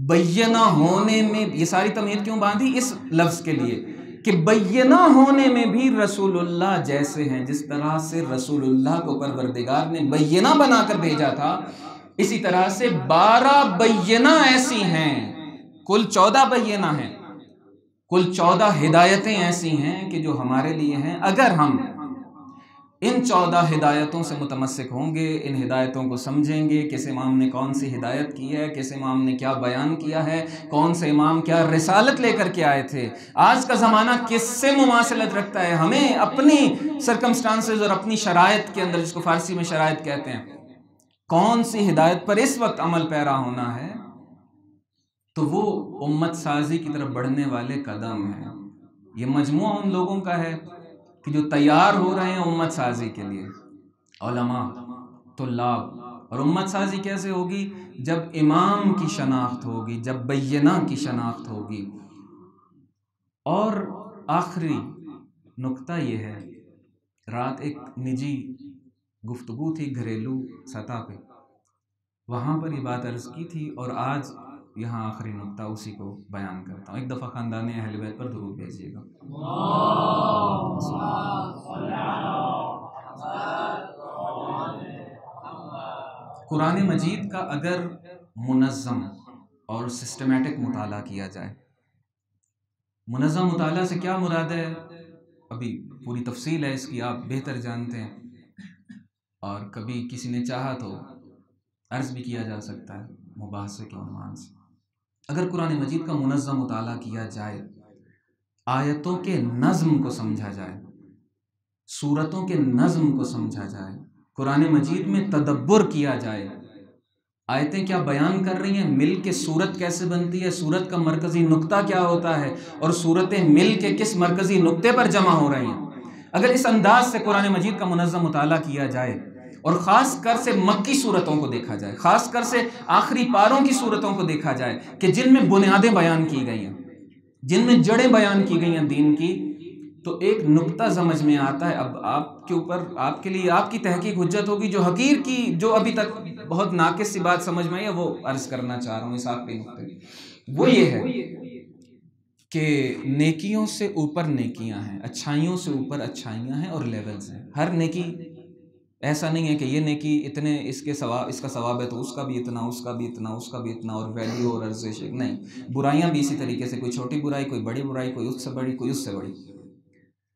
بینہ ہونے میں، یہ ساری تمہید کیوں باندھی؟ اس لفظ کے لیے کہ بینہ ہونے میں بھی رسول اللہ جیسے ہیں، جس طرح سے رسول اللہ کو پروردگار نے بینہ بنا کر بھیجا تھا، اسی طرح سے 12 بینہ ایسی ہیں، کل 14 بینہ ہیں، کل 14 ہدایتیں ایسی ہیں کہ جو ہمارے لیے ہیں۔ اگر ہم ان 14 ہدایتوں سے متمسک ہوں گے، ان ہدایتوں کو سمجھیں گے، کس امام نے کون سی ہدایت کی ہے، کس امام نے کیا بیان کیا ہے، کون سے امام کیا رسالت لے کر کے آئے تھے، آج کا زمانہ کس سے مماثلت رکھتا ہے، ہمیں اپنی سرکمسٹانسز اور اپنی شرائط کے اندر، جس کو فارسی میں شرائط کہتے ہیں، کون سی ہدایت پر اس وقت عمل پیرا ہونا ہے، تو وہ امت سازی کی طرف بڑھنے والے قدم ہیں۔ یہ مجموعہ ان لوگوں کا ہے کہ جو تیار ہو رہے ہیں امت سازی کے لیے، علماء، طلاب۔ اور امت سازی کیسے ہوگی؟ جب امام کی شناخت ہوگی، جب بینہ کی شناخت ہوگی۔ اور آخری نقطہ یہ ہے، رات ایک نجی گفتگو تھی گھریلو سطح پہ، وہاں پر یہ بات عرض کی تھی، اور آج یہاں آخری نقطہ اسی کو بیان کرتا ہوں۔ ایک دفعہ خاندان اہل بیت پر درود بھیجیے گا۔ قرآن مجید کا اگر منظم اور سسٹمیٹک مطالعہ کیا جائے، منظم مطالعہ سے کیا مراد ہے؟ ابھی پوری تفصیل ہے اس کی، آپ بہتر جانتے ہیں، اور کبھی کسی نے چاہا تو عرض بھی کیا جا سکتا ہے مباحثے کے عنوان سے۔ اگر قرآن مجید کا منظم مطالعہ کیا جائے، آیتوں کے نظم کو سمجھا جائے، سورتوں کے نظم کو سمجھا جائے، قرآن مجید میں تدبر کیا جائے، آیتیں کیا بیان کر رہی ہیں، مل کے سورت کیسے بنتی ہے، سورت کا مرکزی نقطہ کیا ہوتا ہے، اور سورتیں مل کے کس مرکزی نقطے پر جمع ہو رہی ہیں، اگر اس انداز سے قرآن مجید کا منظم مطالعہ کیا جائے، اور خاص کر سے مکی صورتوں کو دیکھا جائے، خاص کر سے آخری پاروں کی صورتوں کو دیکھا جائے کہ جن میں بنیادیں بیان کی گئی ہیں، جن میں جڑیں بیان کی گئی ہیں دین کی، تو ایک نقطہ سمجھ میں آتا ہے۔ اب آپ کے اوپر، آپ کے لیے آپ کی تحقیق حجت ہوگی، جو حقیر کی، جو ابھی تک بہت ناقص سی بات سمجھ میں آئی ہے وہ عرض کرنا چاہ رہا ہوں اس آخری نقطے کی۔ وہ یہ ہے کہ نیکیوں سے اوپر نیکیاں ہیں، اچھائیوں سے اوپر اچھائیاں ہیں، اور لیولز ہیں۔ ہر نیکی ایسا نہیں ہے کہ یہ نیکی اتنے اس کا ثواب ہے تو اس کا بھی اتنا، اس کا بھی اتنا، اس کا بھی اتنا، اور ویلیو اور ارزش نہیں۔ برائیاں بھی اسی طریقے سے، کوئی چھوٹی برائی، کوئی بڑی برائی، کوئی اس سے بڑی، کوئی اس سے بڑی۔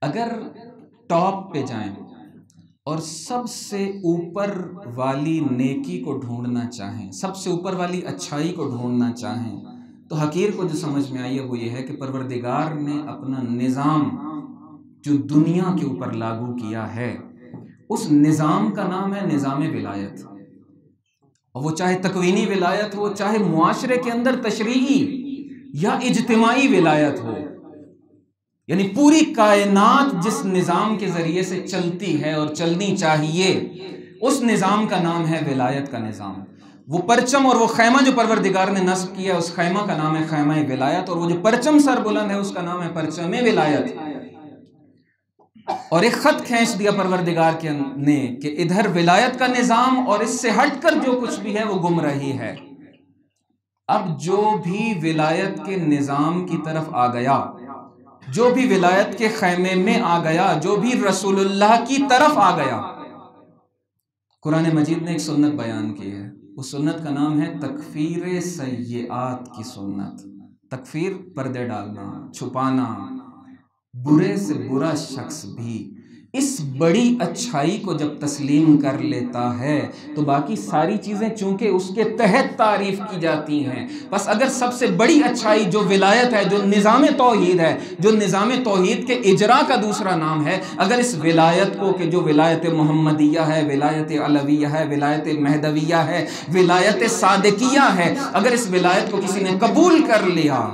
اگر ٹاپ پہ جائیں اور سب سے اوپر والی نیکی کو ڈھونڈنا چاہیں، سب سے اوپر والی اچھائی کو ڈھونڈنا چاہیں، تو حقیر کو جو سمجھ میں آئی ہے وہ یہ ہے کہ پروردگار نے اپنا نظام جو دنیا کے اوپر لاگو کیا ہے، اس نظام کا نام ہے نظام ولایت، اور وہ چاہے تکوینی ولایت ہو، چاہے معاشرے کے اندر تشریعی یا اجتماعی ولایت ہو، یعنی پوری کائنات جس نظام کے ذریعے سے چلتی ہے اور چلنی چاہیے، اس نظام کا نام ہے ولایت کا نظام۔ وہ پرچم اور وہ خیمہ جو پروردگار نے نصب کیا ہے، اس خیمہ کا نام ہے خیمہ ولایت، اور وہ جو پرچم سر بلند ہے اس کا نام ہے پرچم ولایت۔ اور ایک خط کھینچ دیا پروردگار نے کہ ادھر ولایت کا نظام، اور اس سے ہٹ کر جو کچھ بھی ہے وہ گمراہی ہے۔ اب جو بھی ولایت کے نظام کی طرف آ گیا، جو بھی ولایت کے خیمے میں آ گیا، جو بھی رسول اللہ کی طرف آ گیا، قرآن مجید نے ایک سنت بیان کی ہے، اس سنت کا نام ہے تکفیر سیئات کی سنت۔ تکفیر، پردے ڈالنا، چھپانا، برے سے برا شخص بھی اس بڑی اچھائی کو جب تسلیم کر لیتا ہے تو باقی ساری چیزیں چونکہ اس کے تحت تعریف کی جاتی ہیں، بس اگر سب سے بڑی اچھائی جو ولایت ہے، جو نظام توحید ہے، جو نظام توحید کے اجرا کا دوسرا نام ہے، اگر اس ولایت کو، کہ جو ولایت محمدیہ ہے، ولایت علویہ ہے، ولایت مہدویہ ہے، ولایت صادقیہ ہے، اگر اس ولایت کو کسی نے قبول کر لیا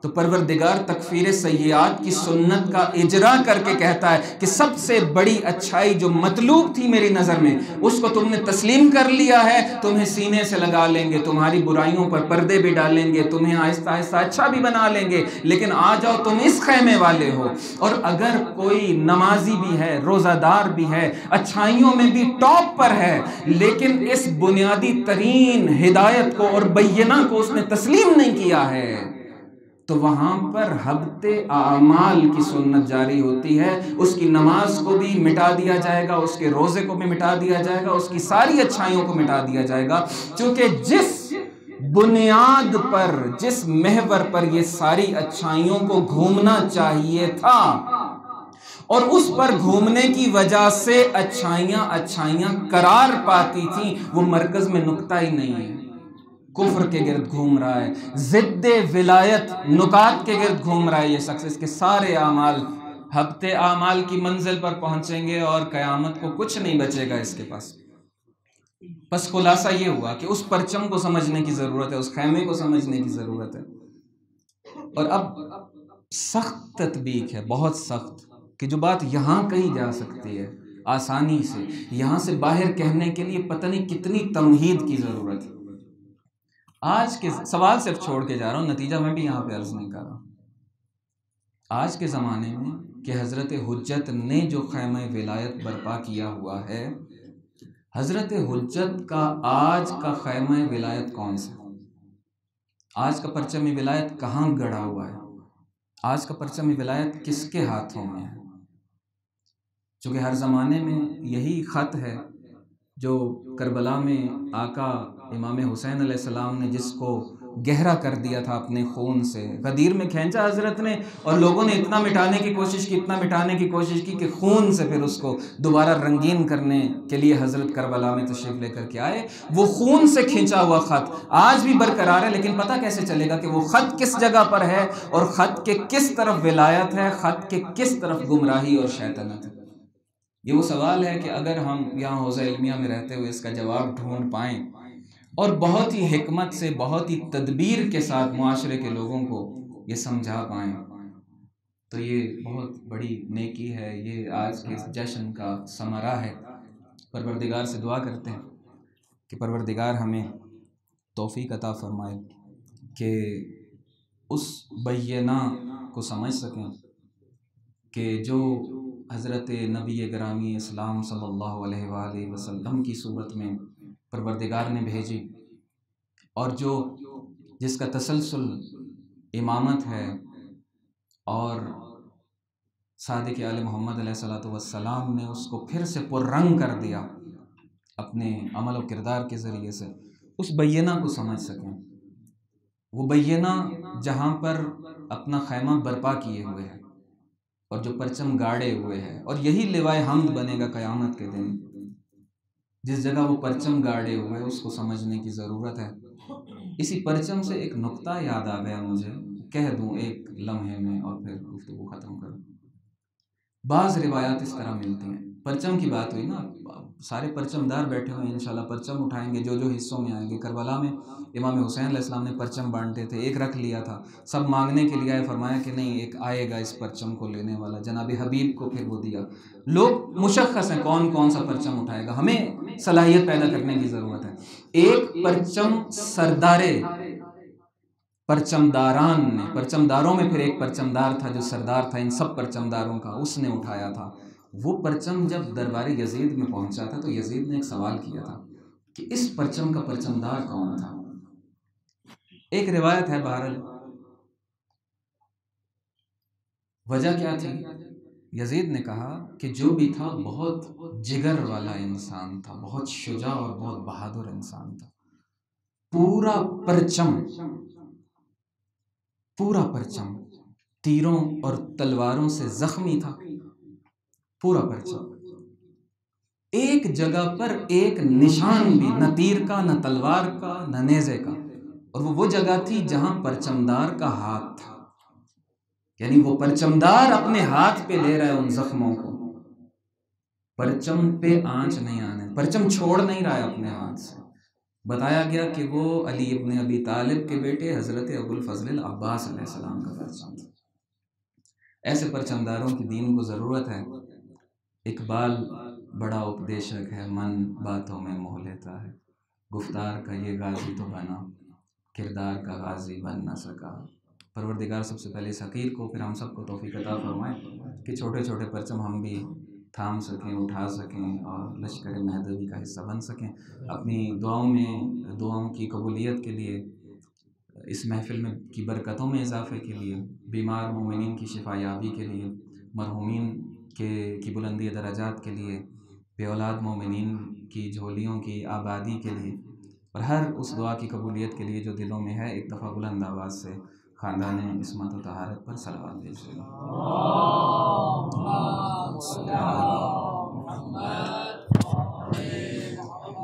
تو پروردگار تکفیر سیئات کی سنت کا اجرا کر کے کہتا ہے کہ سب سے بڑی اچھائی جو مطلوب تھی میری نظر میں، اس کو تم نے تسلیم کر لیا ہے، تمہیں سینے سے لگا لیں گے، تمہاری برائیوں پر پردے بھی ڈالیں گے، تمہیں آہستہ آہستہ اچھا بھی بنا لیں گے، لیکن آ جاؤ تم اس خیمے والے ہو۔ اور اگر کوئی نمازی بھی ہے، روزہ دار بھی ہے، اچھائیوں میں بھی ٹاپ پر ہے، لیکن اس بنیادی ترین ہدایت کو اور بینہ کو اس نے تسلیم نہیں کیا ہے، تو وہاں پر حبط اعمال کی سنت جاری ہوتی ہے۔ اس کی نماز کو بھی مٹا دیا جائے گا، اس کے روزے کو بھی مٹا دیا جائے گا، اس کی ساری اچھائیوں کو مٹا دیا جائے گا، چونکہ جس بنیاد پر، جس محور پر یہ ساری اچھائیوں کو گھومنا چاہیے تھا، اور اس پر گھومنے کی وجہ سے اچھائیاں قرار پاتی تھیں، وہ مرکز میں نقطہ ہی نہیں ہے، کفر کے گرد گھوم رہا ہے، ضد ولایت نکات کے گرد گھوم رہا ہے یہ شخص، اس کے سارے اعمال حبط اعمال کی منزل پر پہنچیں گے، اور قیامت کو کچھ نہیں بچے گا اس کے پاس۔ بس خلاصہ یہ ہوا کہ اس پرچم کو سمجھنے کی ضرورت ہے، اس خیمے کو سمجھنے کی ضرورت ہے، اور اب سخت تطبیق ہے، بہت سخت، کہ جو بات یہاں کہی جا سکتی ہے آسانی سے، یہاں سے باہر کہنے کے لیے پتہ نہیں کتنی تمہید کی ضرورت ہے۔ آج کے سوال صرف چھوڑ کے جا رہا ہوں، نتیجہ میں بھی یہاں پہ عرض نہیں کر رہا ہوں۔ آج کے زمانے میں کہ حضرت حجت نے جو خیمہ ولایت برپا کیا ہوا ہے، حضرت حجت کا آج کا خیمہ ولایت کون سا؟ آج کا پرچم ولایت کہاں گڑا ہوا ہے؟ آج کا پرچم ولایت کس کے ہاتھوں میں ہے؟ چونکہ ہر زمانے میں یہی خط ہے جو کربلا میں آقا امام حسین علیہ السلام نے جس کو گہرا کر دیا تھا اپنے خون سے، غدیر میں کھینچا حضرت نے، اور لوگوں نے اتنا مٹانے کی کوشش کی کہ خون سے پھر اس کو دوبارہ رنگین کرنے کے لیے حضرت کربلا میں تشریف لے کر کے آئے۔ وہ خون سے کھینچا ہوا خط آج بھی برقرار ہے، لیکن پتہ کیسے چلے گا کہ وہ خط کس جگہ پر ہے اور خط کے کس طرف ولایت ہے، خط کے کس طرف گمراہی اور شیطنت ہے؟ یہ وہ سوال ہے کہ اگر ہم یہاں حوزہ علمیہ میں رہتے ہوئے اس کا جواب ڈھونڈ پائیں اور بہت ہی حکمت سے، بہت ہی تدبیر کے ساتھ معاشرے کے لوگوں کو یہ سمجھا پائیں تو یہ بہت بڑی نیکی ہے، یہ آج کے اس جشن کا ثمرہ ہے۔ پروردگار سے دعا کرتے ہیں کہ پروردگار ہمیں توفیق عطا فرمائے کہ اس بینہ کو سمجھ سکیں کہ جو حضرت نبی گرامی اسلام صلی اللہ علیہ وآلہ وسلم کی صورت میں پروردگار نے بھیجی، اور جس کا تسلسل امامت ہے، اور صادق آل محمد علیہ السلام نے اس کو پھر سے پررنگ کر دیا اپنے عمل و کردار کے ذریعے سے، اس بینہ کو سمجھ سکیں۔ وہ بینہ جہاں پر اپنا خیمہ برپا کیے ہوئے ہے اور جو پرچم گاڑے ہوئے ہے، اور یہی لوائے حمد بنے گا قیامت کے دن، جس جگہ وہ پرچم گاڑے ہوئے اس کو سمجھنے کی ضرورت ہے۔ اسی پرچم سے ایک نقطہ یاد آ گیا مجھے، کہہ دوں ایک لمحے میں اور پھر گفتگو ختم کروں۔ بعض روایات اس طرح ملتی ہیں، پرچم کی بات ہوئی نا، سارے پرچم دار بیٹھے ہوئے ہیں، انشاءاللہ پرچم اٹھائیں گے جو حصوں میں آئیں گے۔ کربلا میں امام حسین علیہ السلام نے پرچم بانٹے تھے، ایک رکھ لیا تھا، سب مانگنے کے لیے آئے، فرمایا کہ نہیں ایک آئے گا اس پرچم کو لینے والا، جناب حبیب کو پھر وہ دیا۔ لوگ مشخص ہیں کون کون سا پرچم اٹھائے گا، ہمیں صلاحیت پیدا کرنے کی ضرورت ہے۔ ایک پرچم سردارے پرچم داران نے، پرچم داروں میں پھر ایک پرچم دار تھا جو سردار تھا ان سب پرچم داروں کا، اس نے اٹھایا تھا۔ وہ پرچم جب دربار یزید میں پہنچا تھا تو یزید نے ایک سوال کیا تھا کہ اس پرچم کا پرچم دار کون تھا؟ ایک روایت ہے، بہرحال وجہ کیا تھی؟ یزید نے کہا کہ جو بھی تھا بہت جگر والا انسان تھا، بہت شجاع اور بہت بہادر انسان تھا۔ پورا پرچم تیروں اور تلواروں سے زخمی تھا، پورا پرچم، ایک جگہ پر ایک نشان بھی، نہ تیر کا، نہ تلوار کا، نہ نیزے کا، اور وہ جگہ تھی جہاں پرچمدار کا ہاتھ تھا، یعنی وہ پرچمدار اپنے ہاتھ پہ لے رہا ہے ان زخموں کو، پرچم پہ آنچ نہیں آنے، پرچم چھوڑ نہیں رہا ہے اپنے ہاتھ سے۔ بتایا گیا کہ وہ علی ابن ابی طالب کے بیٹے حضرت ابو الفضل العباس علیہ السلام کا پرچم تھا۔ ایسے پرچمداروں کی دین کو ضرورت ہے۔ اقبال بڑا اپدیشک ہے، من باتوں میں موہ لیتا ہے، گفتار کا یہ غازی تو بنا، کردار کا غازی بن نہ سکا۔ پروردگار سب سے پہلے اس حقیر کو، پھر ہم سب کو توفیق عطا فرمائے کہ چھوٹے چھوٹے پرچم ہم بھی تھام سکیں، اٹھا سکیں اور لشکر مہدوی کا حصہ بن سکیں۔ اپنی دعاؤں کی قبولیت کے لیے، اس محفل میں کی برکتوں میں اضافے کے لیے، بیمار مومنین کی شفا یابی کے لیے، مرحومین کی بلندی درجات کے لیے، بے اولاد مومنین کی جھولیوں کی آبادی کے لیے، اور ہر اس دعا کی قبولیت کے لیے جو دلوں میں ہے، ایک دفعہ بلند آواز سے خاندان عصمت و طہارت پر صلوات بھیجیے۔ اللهم صل على محمد